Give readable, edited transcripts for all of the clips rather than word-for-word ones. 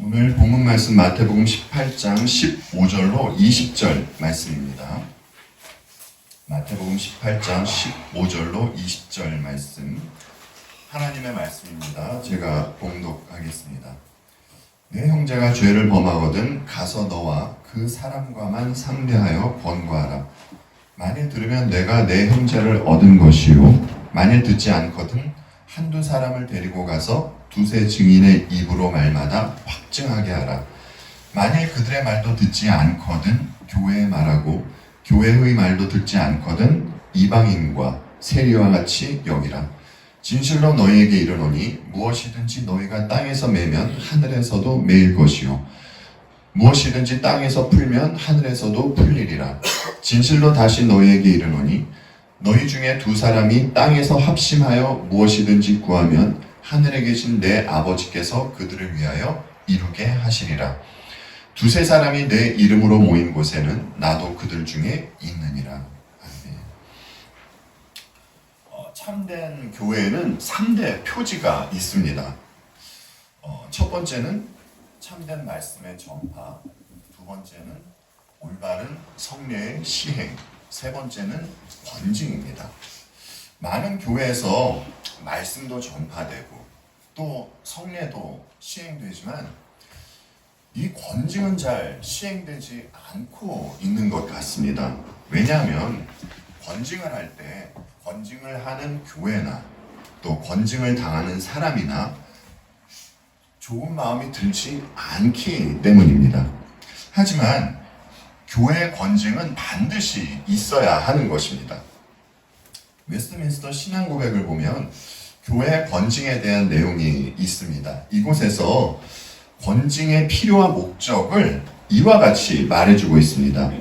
오늘 본문 말씀 마태복음 18장 15절로 20절 말씀입니다. 마태복음 18장 15절로 20절 말씀, 하나님의 말씀입니다. 제가 봉독하겠습니다. 내 형제가 죄를 범하거든 가서 너와 그 사람과만 상대하여 권고하라. 만일 들으면 내가 내 형제를 얻은 것이요, 만일 듣지 않거든 한두 사람을 데리고 가서 두세 증인의 입으로 말마다 확증하게 하라. 만일 그들의 말도 듣지 않거든 교회의 말하고 교회의 말도 듣지 않거든 이방인과 세리와 같이 여기라. 진실로 너희에게 이르노니 무엇이든지 너희가 땅에서 매면 하늘에서도 매일 것이요, 무엇이든지 땅에서 풀면 하늘에서도 풀리리라. 진실로 다시 너희에게 이르노니 너희 중에 두 사람이 땅에서 합심하여 무엇이든지 구하면 하늘에 계신 내 아버지께서 그들을 위하여 이루게 하시리라. 두세 사람이 내 이름으로 모인 곳에는 나도 그들 중에 있느니라. 아멘. 참된 교회에는 3대 표지가 있습니다. 첫 번째는 참된 말씀의 전파, 두 번째는 올바른 성례의 시행, 세 번째는 권징입니다. 많은 교회에서 말씀도 전파되고 또 성례도 시행되지만 이 권징은 잘 시행되지 않고 있는 것 같습니다. 왜냐하면 권징을 할 때 권징을 하는 교회나 또 권징을 당하는 사람이나 좋은 마음이 들지 않기 때문입니다. 하지만 교회 권징은 반드시 있어야 하는 것입니다. 웨스트민스터 신앙고백을 보면 교회 권징에 대한 내용이 있습니다. 이곳에서 권징의 필요와 목적을 이와 같이 말해주고 있습니다.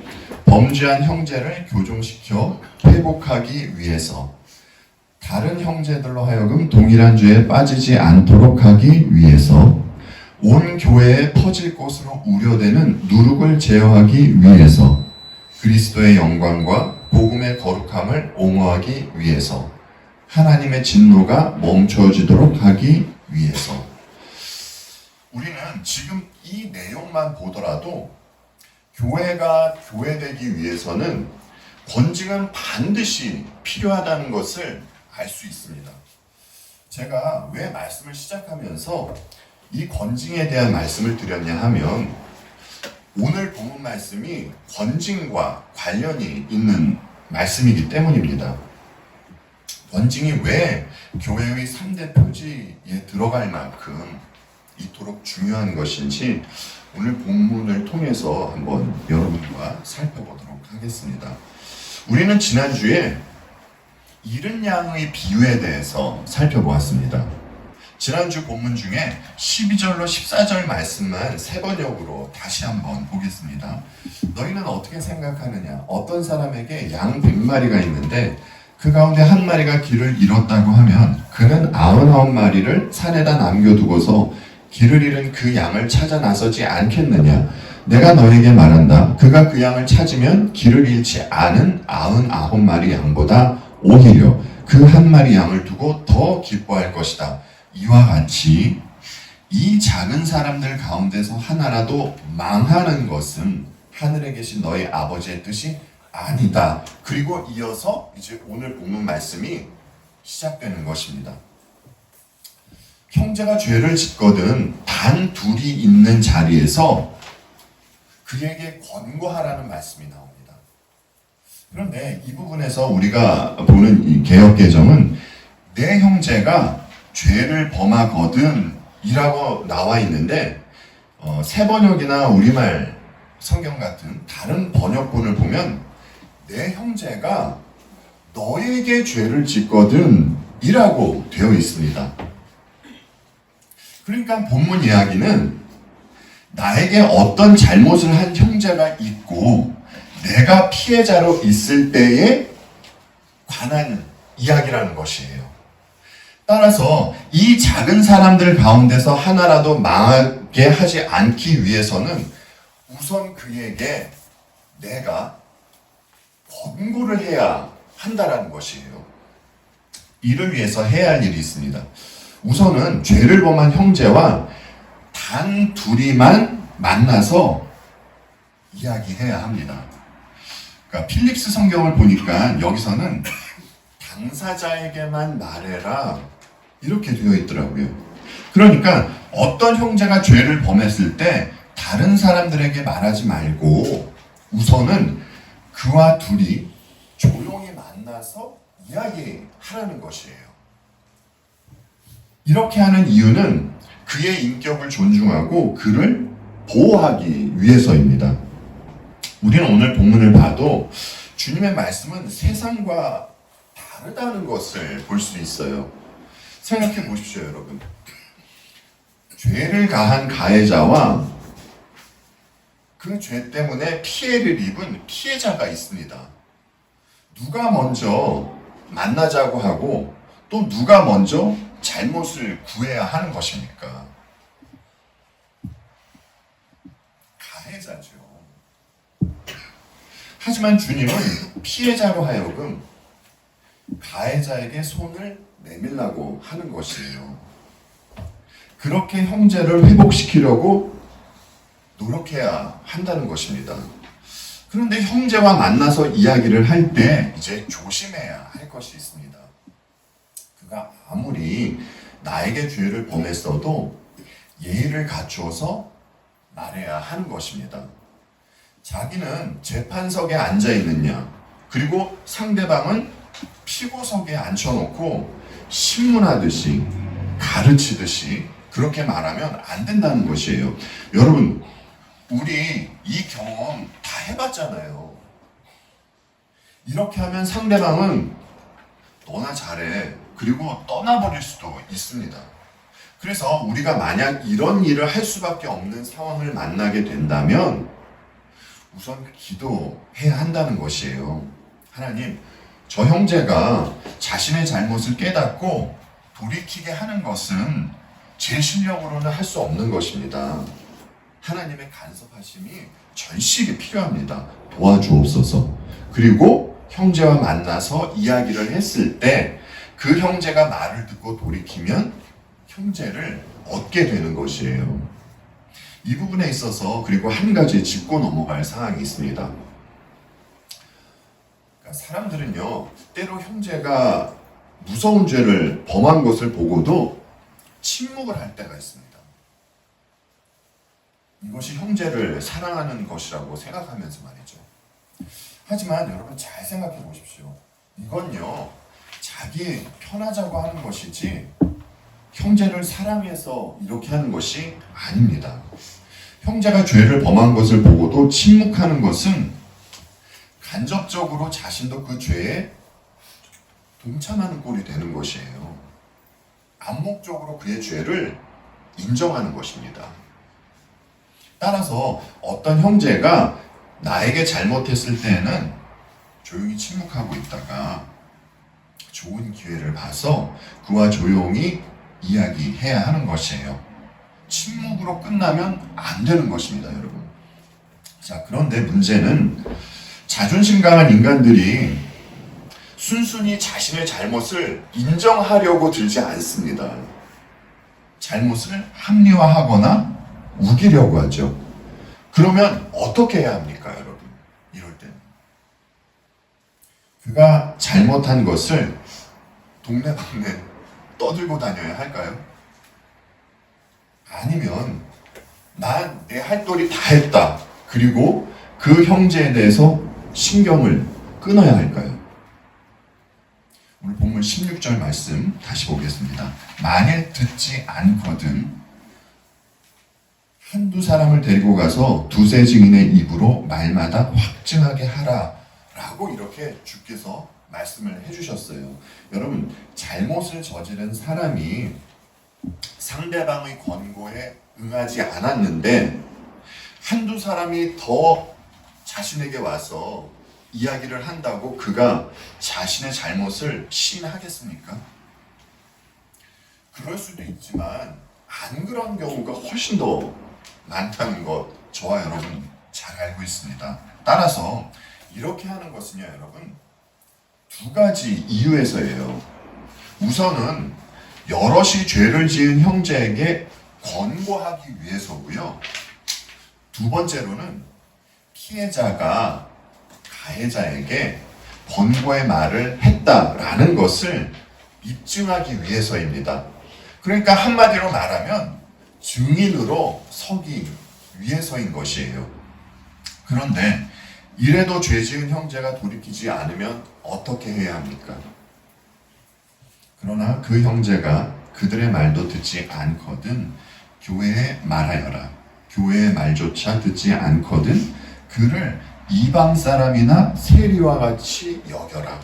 범죄한 형제를 교종시켜 회복하기 위해서, 다른 형제들로 하여금 동일한 죄에 빠지지 않도록 하기 위해서, 온 교회에 퍼질 것으로 우려되는 누룩을 제어하기 위해서, 그리스도의 영광과 복음의 거룩함을 옹호하기 위해서, 하나님의 진노가 멈춰지도록 하기 위해서. 우리는 지금 이 내용만 보더라도 교회가 교회되기 위해서는 권징은 반드시 필요하다는 것을 알 수 있습니다. 제가 왜 말씀을 시작하면서 이 권징에 대한 말씀을 드렸냐 하면, 오늘 본문 말씀이 권징과 관련이 있는 말씀이기 때문입니다. 권징이 왜 교회의 3대 표지에 들어갈 만큼 이토록 중요한 것인지 오늘 본문을 통해서 한번 여러분과 살펴보도록 하겠습니다. 우리는 지난주에 잃은 양의 비유에 대해서 살펴보았습니다. 지난주 본문 중에 12절로 14절 말씀만 세 번역으로 다시 한번 보겠습니다. 너희는 어떻게 생각하느냐? 어떤 사람에게 양 100마리가 있는데 그 가운데 한 마리가 길을 잃었다고 하면 그는 99마리를 산에다 남겨두고서 길을 잃은 그 양을 찾아 나서지 않겠느냐? 내가 너에게 말한다. 그가 그 양을 찾으면 길을 잃지 않은 99마리 양보다 오히려 그 한 마리 양을 두고 더 기뻐할 것이다. 이와 같이 이 작은 사람들 가운데서 하나라도 망하는 것은 하늘에 계신 너희 아버지의 뜻이 아니다. 그리고 이어서 이제 오늘 본문 말씀이 시작되는 것입니다. 형제가 죄를 짓거든 단 둘이 있는 자리에서 그에게 권고하라는 말씀이 나옵니다. 그런데 이 부분에서 우리가 보는 이 개역개정은 내 형제가 죄를 범하거든 이라고 나와 있는데, 새 번역이나 우리말 성경 같은 다른 번역본을 보면 내 형제가 너에게 죄를 짓거든 이라고 되어 있습니다. 그러니까 본문 이야기는 나에게 어떤 잘못을 한 형제가 있고 내가 피해자로 있을 때에 관한 이야기라는 것이에요. 따라서 이 작은 사람들 가운데서 하나라도 망하게 하지 않기 위해서는 우선 그에게 내가 권고를 해야 한다라는 것이에요. 이를 위해서 해야 할 일이 있습니다. 우선은 죄를 범한 형제와 단 둘이만 만나서 이야기해야 합니다. 그러니까 필립스 성경을 보니까 여기서는 당사자에게만 말해라 이렇게 되어 있더라고요. 그러니까 어떤 형제가 죄를 범했을 때 다른 사람들에게 말하지 말고 우선은 그와 둘이 조용히 만나서 이야기하라는 것이에요. 이렇게 하는 이유는 그의 인격을 존중하고 그를 보호하기 위해서입니다. 우리는 오늘 본문을 봐도 주님의 말씀은 세상과 다르다는 것을 볼 수 있어요. 생각해 보십시오, 여러분. 죄를 가한 가해자와 그 죄 때문에 피해를 입은 피해자가 있습니다. 누가 먼저 만나자고 하고 또 누가 먼저 잘못을 구해야 하는 것입니까? 가해자죠. 하지만 주님은 피해자로 하여금 가해자에게 손을 내밀라고 하는 것이에요. 그렇게 형제를 회복시키려고 노력해야 한다는 것입니다. 그런데 형제와 만나서 이야기를 할 때 이제 조심해야 할 것이 있습니다. 그가 아무리 나에게 죄를 범했어도 예의를 갖추어서 말해야 하는 것입니다. 자기는 재판석에 앉아 있느냐, 그리고 상대방은 피고석에 앉혀놓고 신문하듯이 가르치듯이 그렇게 말하면 안 된다는 것이에요. 여러분, 우리 이 경험 다 해봤잖아요. 이렇게 하면 상대방은 너나 잘해, 그리고 떠나버릴 수도 있습니다. 그래서 우리가 만약 이런 일을 할 수밖에 없는 상황을 만나게 된다면 우선 기도해야 한다는 것이에요. 하나님, 저 형제가 자신의 잘못을 깨닫고 돌이키게 하는 것은 제 실력으로는 할 수 없는 것입니다. 하나님의 간섭하심이 절실히 필요합니다. 도와주옵소서. 그리고 형제와 만나서 이야기를 했을 때 그 형제가 말을 듣고 돌이키면 형제를 얻게 되는 것이에요. 이 부분에 있어서 그리고 한 가지 짚고 넘어갈 사항이 있습니다. 그러니까 사람들은요, 때로 형제가 무서운 죄를 범한 것을 보고도 침묵을 할 때가 있습니다. 이것이 형제를 사랑하는 것이라고 생각하면서 말이죠. 하지만 여러분 잘 생각해 보십시오. 이건요, 자기 편하자고 하는 것이지 형제를 사랑해서 이렇게 하는 것이 아닙니다. 형제가 죄를 범한 것을 보고도 침묵하는 것은 간접적으로 자신도 그 죄에 동참하는 꼴이 되는 것이에요. 암묵적으로 그의 죄를 인정하는 것입니다. 따라서 어떤 형제가 나에게 잘못했을 때는 조용히 침묵하고 있다가 좋은 기회를 봐서 그와 조용히 이야기해야 하는 것이에요. 침묵으로 끝나면 안 되는 것입니다, 여러분. 자, 그런데 문제는 자존심 강한 인간들이 순순히 자신의 잘못을 인정하려고 들지 않습니다. 잘못을 합리화하거나 우기려고 하죠. 그러면 어떻게 해야 합니까, 여러분? 이럴 때는. 그가 잘못한 것을 동네방네 떠들고 다녀야 할까요? 아니면 난 내 할 도리 다 했다. 그리고 그 형제에 대해서 신경을 끊어야 할까요? 오늘 본문 16절 말씀 다시 보겠습니다. 만일 듣지 않거든 한두 사람을 데리고 가서 두세 증인의 입으로 말마다 확증하게 하라 라고 이렇게 주께서 말씀을 해주셨어요. 여러분, 잘못을 저지른 사람이 상대방의 권고에 응하지 않았는데 한두 사람이 더 자신에게 와서 이야기를 한다고 그가 자신의 잘못을 시인하겠습니까? 그럴 수도 있지만 안 그런 경우가 훨씬 더 많다는 것 저와 여러분 잘 알고 있습니다. 따라서 이렇게 하는 것은요, 여러분, 두 가지 이유에서예요. 우선은 여럿이 죄를 지은 형제에게 권고하기 위해서고요. 두 번째로는 피해자가 가해자에게 권고의 말을 했다라는 것을 입증하기 위해서입니다. 그러니까 한마디로 말하면 증인으로 서기 위해서인 것이에요. 그런데 이래도 죄 지은 형제가 돌이키지 않으면 어떻게 해야 합니까? 그러나 그 형제가 그들의 말도 듣지 않거든 교회에 말하여라. 교회의 말조차 듣지 않거든 그를 이방 사람이나 세리와 같이 여겨라.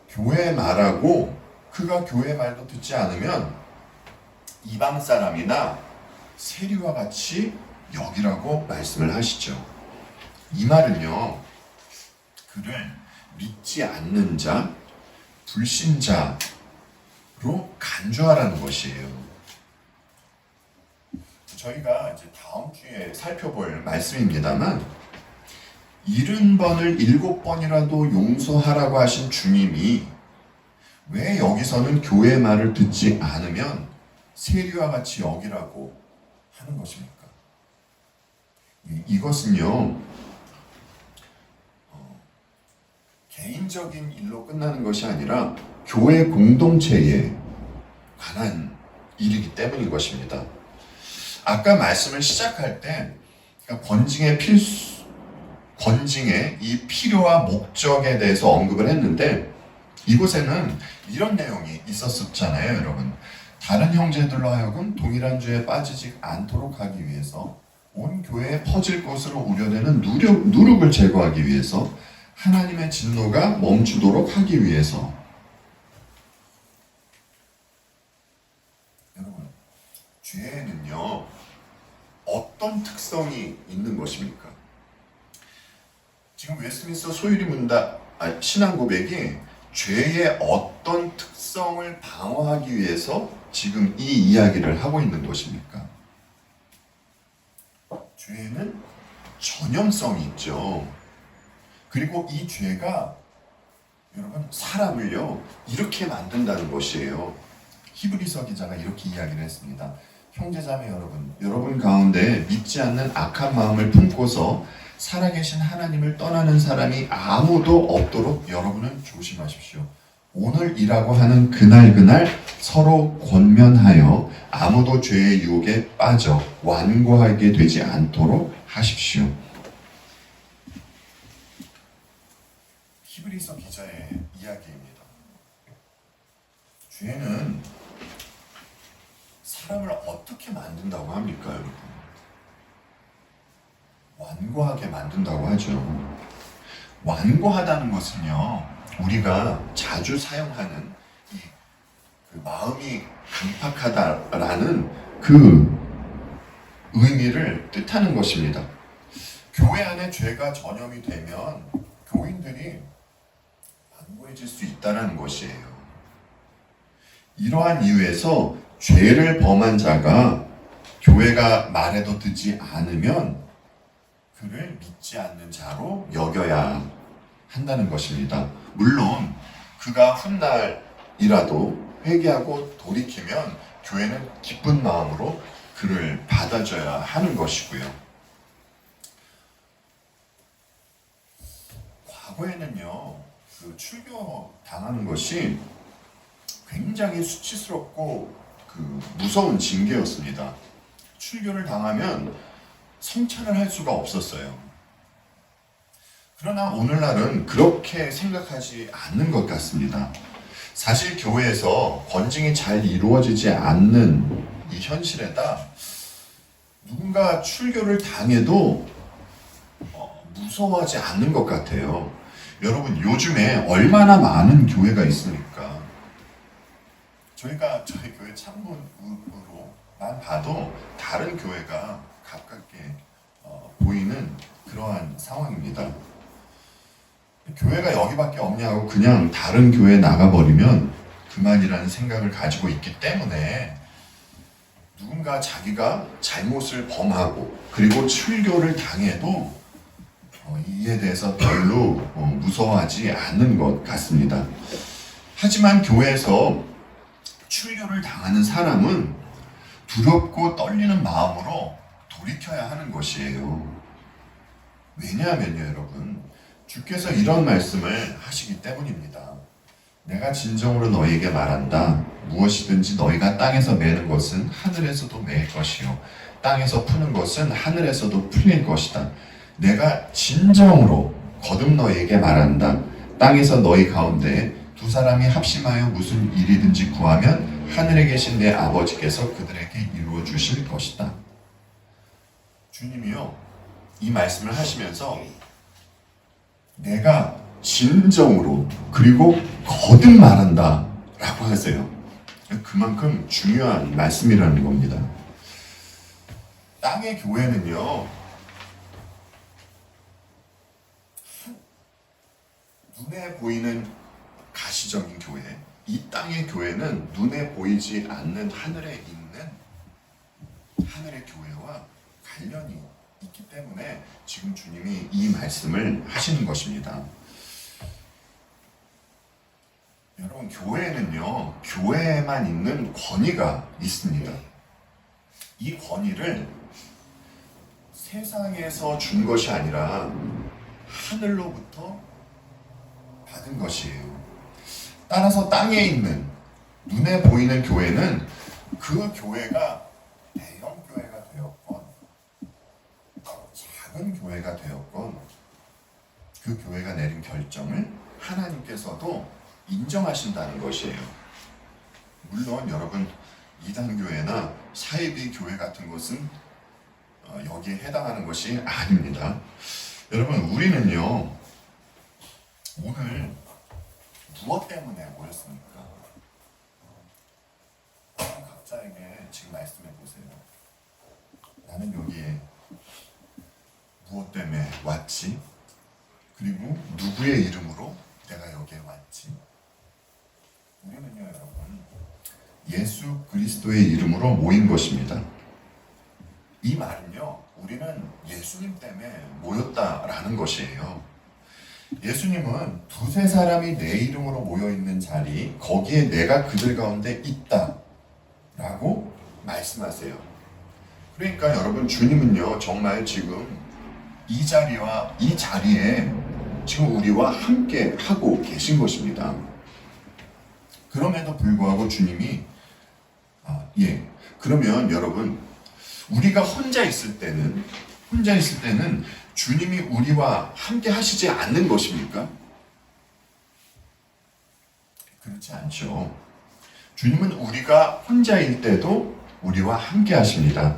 교회에 말하고 그가 교회의 말도 듣지 않으면 이방 사람이나 세리와 같이 여기라고 말씀을 하시죠. 이 말은요, 그를 믿지 않는 자, 불신자로 간주하라는 것이에요. 저희가 이제 다음 주에 살펴볼 말씀입니다만 70번을 7번이라도 용서하라고 하신 주님이 왜 여기서는 교회의 말을 듣지 않으면 세리와 같이 여기라고 하는 것입니까? 이것은요, 개인적인 일로 끝나는 것이 아니라 교회 공동체에 관한 일이기 때문인 것입니다. 아까 말씀을 시작할 때 권징의 이 필요와 목적에 대해서 언급을 했는데 이곳에는 이런 내용이 있었잖아요, 여러분. 다른 형제들로 하여금 동일한 죄에 빠지지 않도록 하기 위해서 온 교회에 퍼질 것으로 우려되는 누룩을 제거하기 위해서 하나님의 진노가 멈추도록 하기 위해서. 여러분, 죄에는요 어떤 특성이 있는 것입니까? 지금 웨스트민스터 소유리 문답 신앙 고백이 죄의 어떤 특성을 방어하기 위해서 지금 이 이야기를 하고 있는 것입니까? 죄에는 전염성이 있죠. 그리고 이 죄가 여러분 사람을요 이렇게 만든다는 것이에요. 히브리서 기자가 이렇게 이야기를 했습니다. 형제자매 여러분 가운데 믿지 않는 악한 마음을 품고서 살아계신 하나님을 떠나는 사람이 아무도 없도록 여러분은 조심하십시오. 오늘이라고 하는 그날 서로 권면하여 아무도 죄의 유혹에 빠져 완고하게 되지 않도록 하십시오. 히브리서 기자의 이야기입니다. 죄는 사람을 어떻게 만든다고 합니까, 여러분? 완고하게 만든다고 하죠. 완고하다는 것은요, 우리가 자주 사용하는 그 마음이 강팍하다라는 그 의미를 뜻하는 것입니다. 교회 안에 죄가 전염이 되면 교인들이 완고해질 수 있다는 것이에요. 이러한 이유에서 죄를 범한 자가 교회가 말해도 듣지 않으면 그를 믿지 않는 자로 여겨야 한다는 것입니다. 물론 그가 훗날이라도 회개하고 돌이키면 교회는 기쁜 마음으로 그를 받아줘야 하는 것이고요. 과거에는요, 그 출교 당하는 것이 굉장히 수치스럽고 그 무서운 징계였습니다. 출교를 당하면 성찬을 할 수가 없었어요. 그러나 오늘날은 그렇게 생각하지 않는 것 같습니다. 사실 교회에서 권징이 잘 이루어지지 않는 이 현실에다 누군가 출교를 당해도 무서워하지 않는 것 같아요. 여러분, 요즘에 얼마나 많은 교회가 있습니까? 저희가 저희 교회 창문으로만 봐도 다른 교회가 가깝게 보이는 그러한 상황입니다. 교회가 여기밖에 없냐고 그냥 다른 교회에 나가버리면 그만이라는 생각을 가지고 있기 때문에 누군가 자기가 잘못을 범하고 그리고 출교를 당해도 이에 대해서 별로 무서워하지 않는 것 같습니다. 하지만 교회에서 출교를 당하는 사람은 두렵고 떨리는 마음으로 돌이켜야 하는 것이에요. 왜냐하면요, 여러분, 주께서 이런 말씀을 하시기 때문입니다. 내가 진정으로 너희에게 말한다. 무엇이든지 너희가 땅에서 매는 것은 하늘에서도 매일 것이요, 땅에서 푸는 것은 하늘에서도 풀릴 것이다. 내가 진정으로 거듭 너희에게 말한다. 땅에서 너희 가운데 두 사람이 합심하여 무슨 일이든지 구하면 하늘에 계신 내 아버지께서 그들에게 이루어 주실 것이다. 주님이요, 이 말씀을 하시면서 내가 진정으로 그리고 거듭 말한다 라고 하세요. 그만큼 중요한 말씀이라는 겁니다. 땅의 교회는요, 눈에 보이는 가시적인 교회, 이 땅의 교회는 눈에 보이지 않는 하늘에 있는 하늘의 교회와 관련이 있기 때문에 지금 주님이 이 말씀을 하시는 것입니다. 여러분, 교회는요, 교회에만 있는 권위가 있습니다. 이 권위를 세상에서 준 것이 아니라 하늘로부터 받은 것이에요. 따라서 땅에 있는 눈에 보이는 교회는 그 교회가 대형 교회가 되었건 작은 교회가 되었건 그 교회가 내린 결정을 하나님께서도 인정하신다는 것이에요. 물론 여러분, 이단교회나 사이비 교회 같은 것은 여기에 해당하는 것이 아닙니다. 여러분, 우리는요, 오늘 무엇 때문에 모였습니까? 각자에게 지금 말씀해 보세요. 나는 여기에 무엇 때문에 왔지? 그리고 누구의 이름으로 내가 여기에 왔지? 우리는요, 여러분, 예수 그리스도의 이름으로 모인 것입니다. 이 말은요, 우리는 예수님 때문에 모였다라는 것이에요. 예수님은 두세 사람이 내 이름으로 모여있는 자리, 거기에 내가 그들 가운데 있다 라고 말씀하세요. 그러니까 여러분, 주님은요, 정말 지금 이 자리와 이 자리에 지금 우리와 함께 하고 계신 것입니다. 그럼에도 불구하고 주님이 그러면 여러분, 우리가 혼자 있을 때는 주님이 우리와 함께 하시지 않는 것입니까? 그렇지 않죠. 주님은 우리가 혼자일 때도 우리와 함께 하십니다.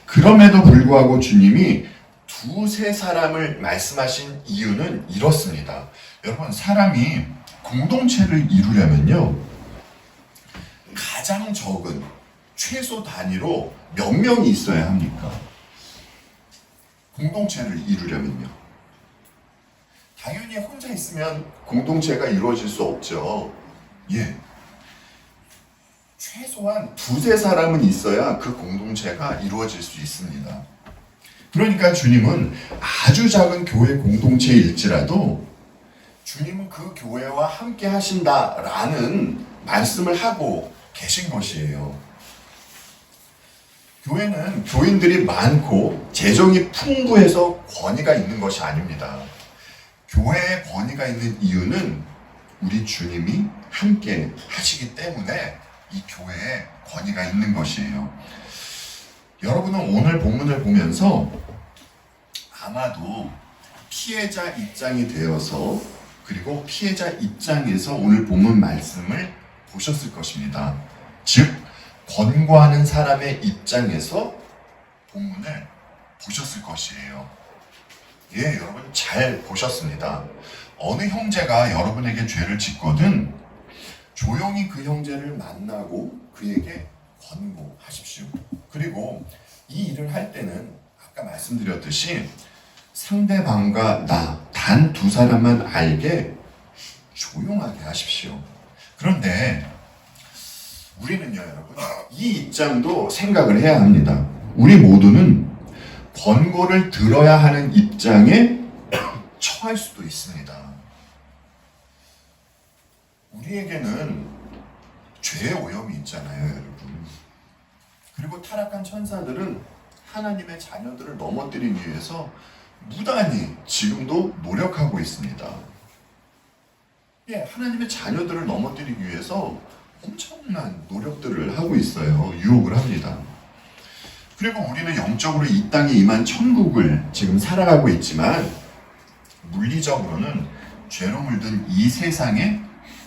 그럼에도 불구하고 주님이 두세 사람을 말씀하신 이유는 이렇습니다. 여러분, 사람이 공동체를 이루려면요, 가장 적은 최소 단위로 몇 명이 있어야 합니까? 공동체를 이루려면요. 당연히 혼자 있으면 공동체가 이루어질 수 없죠. 최소한 두세 사람은 있어야 그 공동체가 이루어질 수 있습니다. 그러니까 주님은 아주 작은 교회 공동체일지라도 주님은 그 교회와 함께 하신다라는 말씀을 하고 계신 것이에요. 교회는 교인들이 많고 재정이 풍부해서 권위가 있는 것이 아닙니다. 교회에 권위가 있는 이유는 우리 주님이 함께 하시기 때문에 이 교회에 권위가 있는 것이에요. 여러분은 오늘 본문을 보면서 아마도 피해자 입장이 되어서, 그리고 피해자 입장에서 오늘 본문 말씀을 보셨을 것입니다. 즉, 권고하는 사람의 입장에서 본문을 보셨을 것이에요. 여러분 잘 보셨습니다. 어느 형제가 여러분에게 죄를 짓거든 조용히 그 형제를 만나고 그에게 권고하십시오. 그리고 이 일을 할 때는 아까 말씀드렸듯이 상대방과 나 단 두 사람만 알게 조용하게 하십시오. 그런데 우리는요, 여러분, 이 입장도 생각을 해야 합니다. 우리 모두는 권고를 들어야 하는 입장에 처할 수도 있습니다. 우리에게는 죄의 오염이 있잖아요, 여러분. 그리고 타락한 천사들은 하나님의 자녀들을 넘어뜨리기 위해서 무단히 지금도 노력하고 있습니다. 예, 하나님의 자녀들을 넘어뜨리기 위해서 엄청난 노력들을 하고 있어요. 유혹을 합니다. 그리고 우리는 영적으로 이 땅에 임한 천국을 지금 살아가고 있지만 물리적으로는 죄로 물든 이 세상에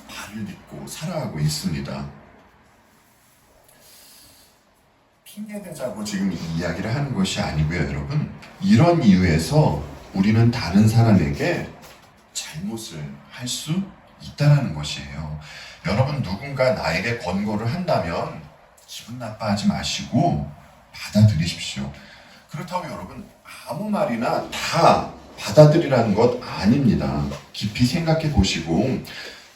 발을 딛고 살아가고 있습니다. 핑계대자고 지금 이 이야기를 하는 것이 아니고요, 여러분. 이런 이유에서 우리는 다른 사람에게 잘못을 할 수 있다는 것이에요. 여러분, 누군가 나에게 권고를 한다면 기분 나빠하지 마시고 받아들이십시오. 그렇다고 여러분 아무 말이나 다 받아들이라는 것 아닙니다. 깊이 생각해 보시고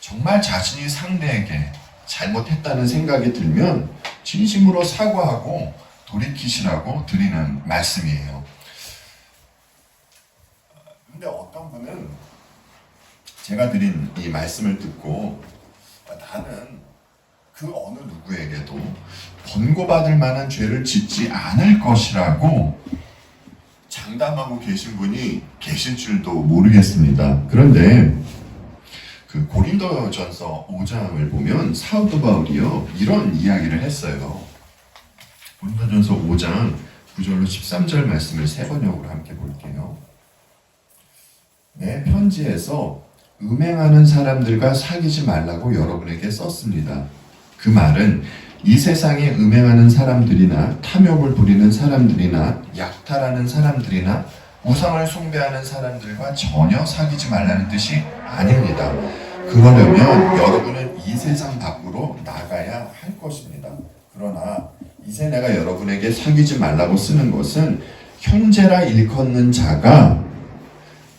정말 자신이 상대에게 잘못했다는 생각이 들면 진심으로 사과하고 돌이키시라고 드리는 말씀이에요. 근데 어떤 분은 제가 드린 이 말씀을 듣고 나는 그 어느 누구에게도 권고받을 만한 죄를 짓지 않을 것이라고 장담하고 계신 분이 계실 줄도 모르겠습니다. 그런데 그 고린도전서 5장을 보면 사도 바울이요 이런 이야기를 했어요. 고린도전서 5장 9절로 13절 말씀을 세 번역으로 함께 볼게요. 내 편지에서 음행하는 사람들과 사귀지 말라고 여러분에게 썼습니다. 그 말은 이 세상에 음행하는 사람들이나 탐욕을 부리는 사람들이나 약탈하는 사람들이나 우상을 숭배하는 사람들과 전혀 사귀지 말라는 뜻이 아닙니다. 그러려면 여러분은 이 세상 밖으로 나가야 할 것입니다. 그러나 이제 내가 여러분에게 사귀지 말라고 쓰는 것은 형제라 일컫는 자가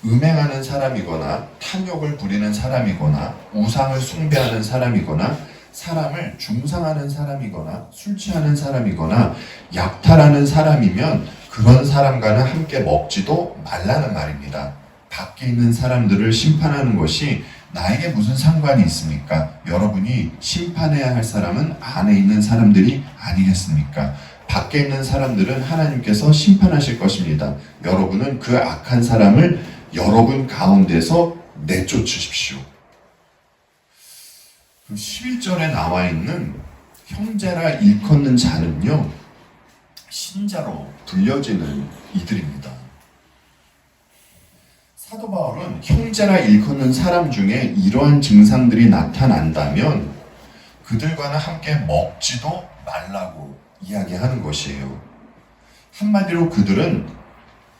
음행하는 사람이거나 탐욕을 부리는 사람이거나 우상을 숭배하는 사람이거나 사람을 중상하는 사람이거나 술 취하는 사람이거나 약탈하는 사람이면 그런 사람과는 함께 먹지도 말라는 말입니다. 밖에 있는 사람들을 심판하는 것이 나에게 무슨 상관이 있습니까? 여러분이 심판해야 할 사람은 안에 있는 사람들이 아니겠습니까? 밖에 있는 사람들은 하나님께서 심판하실 것입니다. 여러분은 그 악한 사람을 여러분 가운데서 내쫓으십시오. 그 11절에 나와 있는 형제라 일컫는 자는요, 신자로 불려지는 이들입니다. 사도 바울은 형제라 일컫는 사람 중에 이러한 증상들이 나타난다면 그들과는 함께 먹지도 말라고 이야기하는 것이에요. 한마디로 그들은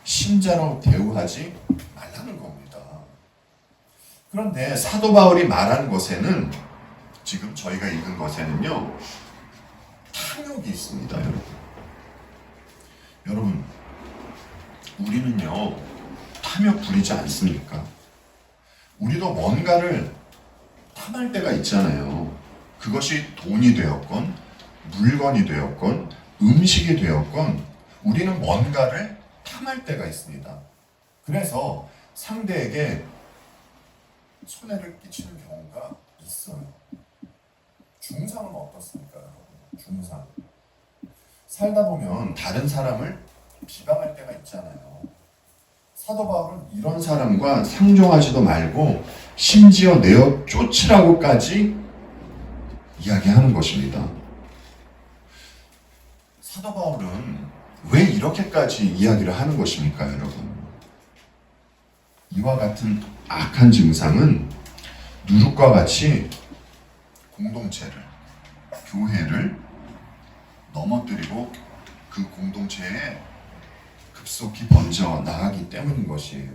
신자로 대우하지 말라는 겁니다. 그런데 사도 바울이 말하는 것에는 지금 저희가 읽은 것에는요 탐욕이 있습니다. 여러분 우리는요 탐욕 부리지 않습니까? 우리도 뭔가를 탐할 때가 있잖아요. 그것이 돈이 되었건 물건이 되었건 음식이 되었건 우리는 뭔가를 탐할 때가 있습니다. 그래서 상대에게 손해를 끼치는 경우가 있어요. 중상은 어떻습니까? 중상. 살다 보면 다른 사람을 비방할 때가 있잖아요. 사도 바울은 이런 사람과 상종하지도 말고 심지어 내어 쫓으라고까지 이야기하는 것입니다. 사도 바울은 왜 이렇게까지 이야기를 하는 것입니까, 여러분? 이와 같은 악한 증상은 누룩과 같이 공동체를, 교회를 넘어뜨리고 그 공동체에 급속히 번져 나가기 때문인 것이에요.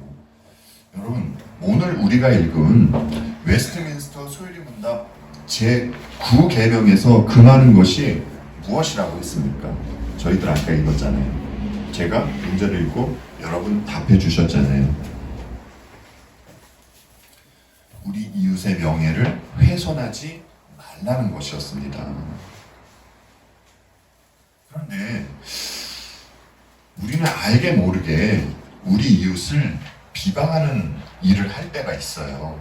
여러분, 오늘 우리가 읽은 웨스트민스터 소유리문답 제9계명에서 금하는 것이 무엇이라고 했습니까? 저희들 아까 읽었잖아요. 제가 문제를 읽고 여러분 답해 주셨잖아요. 우리 이웃의 명예를 훼손하지 말라는 것이었습니다. 그런데 우리는 알게 모르게 우리 이웃을 비방하는 일을 할 때가 있어요.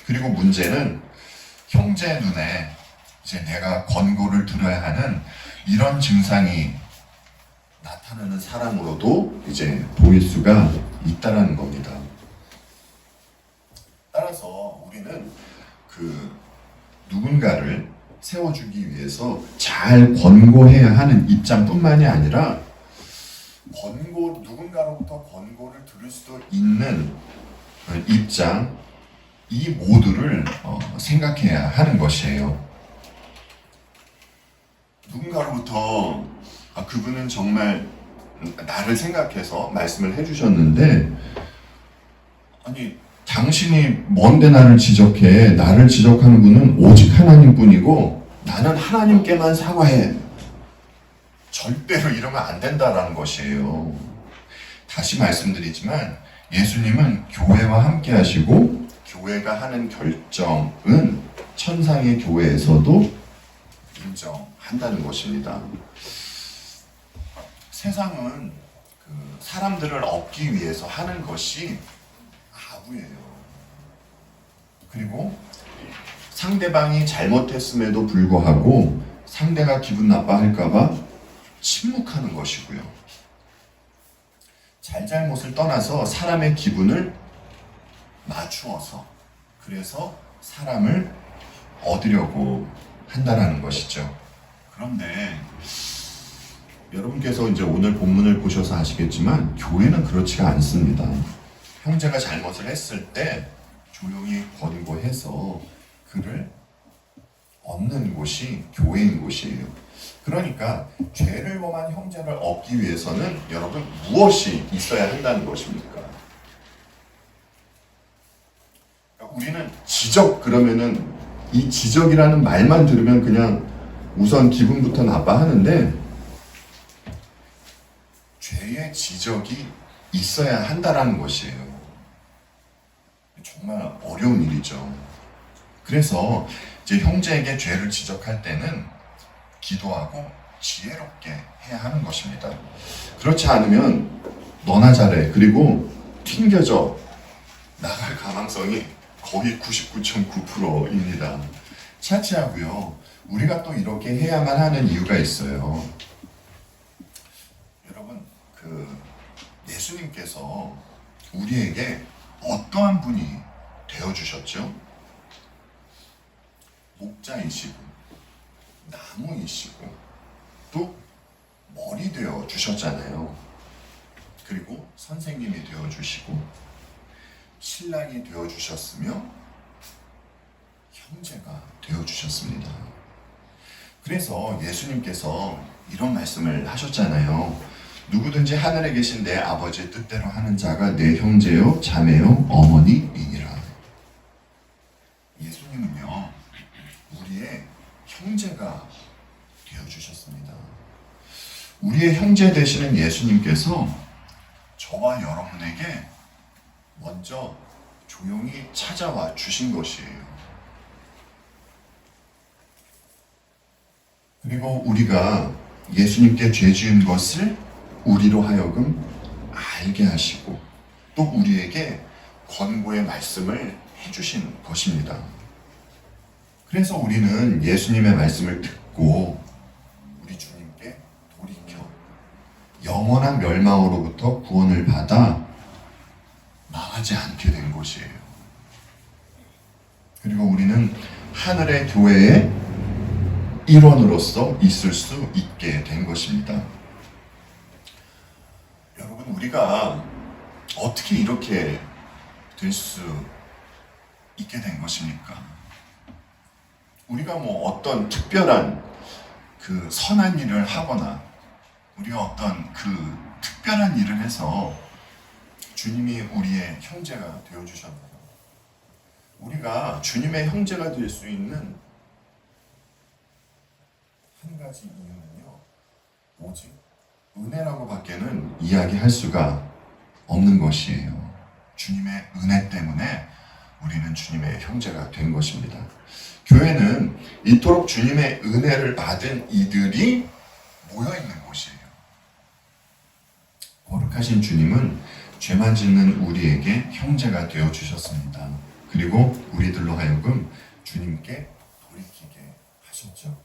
그리고 문제는 형제 눈에 이제 내가 권고를 들어야 하는 이런 증상이 나타나는 사람으로도 이제 보일 수가 있다라는 겁니다. 따라서 우리는 그 누군가를 세워주기 위해서 잘 권고해야 하는 입장뿐만이 아니라 누군가로부터 권고를 들을 수도 있는 입장, 이 모두를 생각해야 하는 것이에요. 누군가로부터 그분은 정말 나를 생각해서 말씀을 해주셨는데, 아니 당신이 뭔데 나를 지적해? 나를 지적하는 분은 오직 하나님뿐이고 나는 하나님께만 사과해. 절대로 이러면 안 된다라는 것이에요. 다시 말씀드리지만 예수님은 교회와 함께 하시고 교회가 하는 결정은 천상의 교회에서도 인정한다는 것입니다. 세상은 그 사람들을 얻기 위해서 하는 것이 아부예요. 그리고 상대방이 잘못했음에도 불구하고 상대가 기분 나빠할까봐 침묵하는 것이고요. 잘잘못을 떠나서 사람의 기분을 맞추어서 그래서 사람을 얻으려고 한다라는 것이죠. 그런데 여러분께서 이제 오늘 본문을 보셔서 아시겠지만 교회는 그렇지가 않습니다. 형제가 잘못을 했을 때 조용히 권고해서 그를 얻는 곳이 교회인 곳이에요. 그러니까 죄를 범한 형제를 얻기 위해서는 여러분 무엇이 있어야 한다는 것입니까? 우리는 지적 그러면은 이 지적이라는 말만 들으면 그냥 우선 기분부터 나빠하는데 죄의 지적이 있어야 한다라는 것이에요. 정말 어려운 일이죠. 그래서 이제 형제에게 죄를 지적할 때는 기도하고 지혜롭게 해야 하는 것입니다. 그렇지 않으면 너나 잘해 그리고 튕겨져 나갈 가능성이 거의 99.9%입니다. 차치하고요. 우리가 또 이렇게 해야만 하는 이유가 있어요. 여러분, 예수님께서 우리에게 어떠한 분이 되어주셨죠? 목자이시고 나무이시고 또 머리 되어주셨잖아요. 그리고 선생님이 되어주시고 신랑이 되어주셨으며 형제가 되어주셨습니다. 그래서 예수님께서 이런 말씀을 하셨잖아요. 누구든지 하늘에 계신 내 아버지의 뜻대로 하는 자가 내 형제요 자매요 어머니이니라. 예수님은요 우리의 형제가 되어주셨습니다. 우리의 형제 되시는 예수님께서 저와 여러분에게 먼저 조용히 찾아와 주신 것이에요. 그리고 우리가 예수님께 죄 지은 것을 우리로 하여금 알게 하시고 또 우리에게 권고의 말씀을 해주신 것입니다. 그래서 우리는 예수님의 말씀을 듣고 우리 주님께 돌이켜 영원한 멸망으로부터 구원을 받아 망하지 않게 된 것이에요. 그리고 우리는 하늘의 교회의 일원으로서 있을 수 있게 된 것입니다. 여러분, 우리가 어떻게 이렇게 될 수 있게 된 것입니까? 우리가 뭐 어떤 특별한 그 선한 일을 하거나 우리가 어떤 그 특별한 일을 해서 주님이 우리의 형제가 되어주셨나요? 우리가 주님의 형제가 될 수 있는 한 가지 이유는요, 오직 은혜라고 밖에는 이야기할 수가 없는 것이에요. 주님의 은혜 때문에 우리는 주님의 형제가 된 것입니다. 교회는 이토록 주님의 은혜를 받은 이들이 모여있는 곳이에요. 거룩하신 주님은 죄만 짓는 우리에게 형제가 되어주셨습니다. 그리고 우리들로 하여금 주님께 돌이키게 하셨습니다. 하셨죠.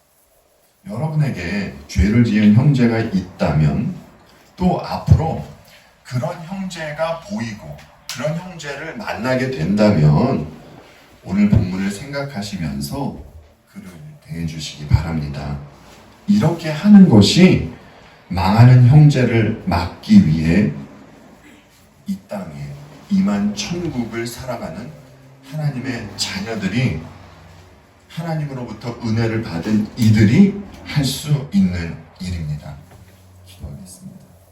여러분에게 죄를 지은 형제가 있다면 또 앞으로 그런 형제가 보이고 그런 형제를 만나게 된다면 오늘 본문을 생각하시면서 그를 대해주시기 바랍니다. 이렇게 하는 것이 망하는 형제를 막기 위해 이 땅에 임한 천국을 살아가는 하나님의 자녀들이, 하나님으로부터 은혜를 받은 이들이 할 수 있는 일입니다.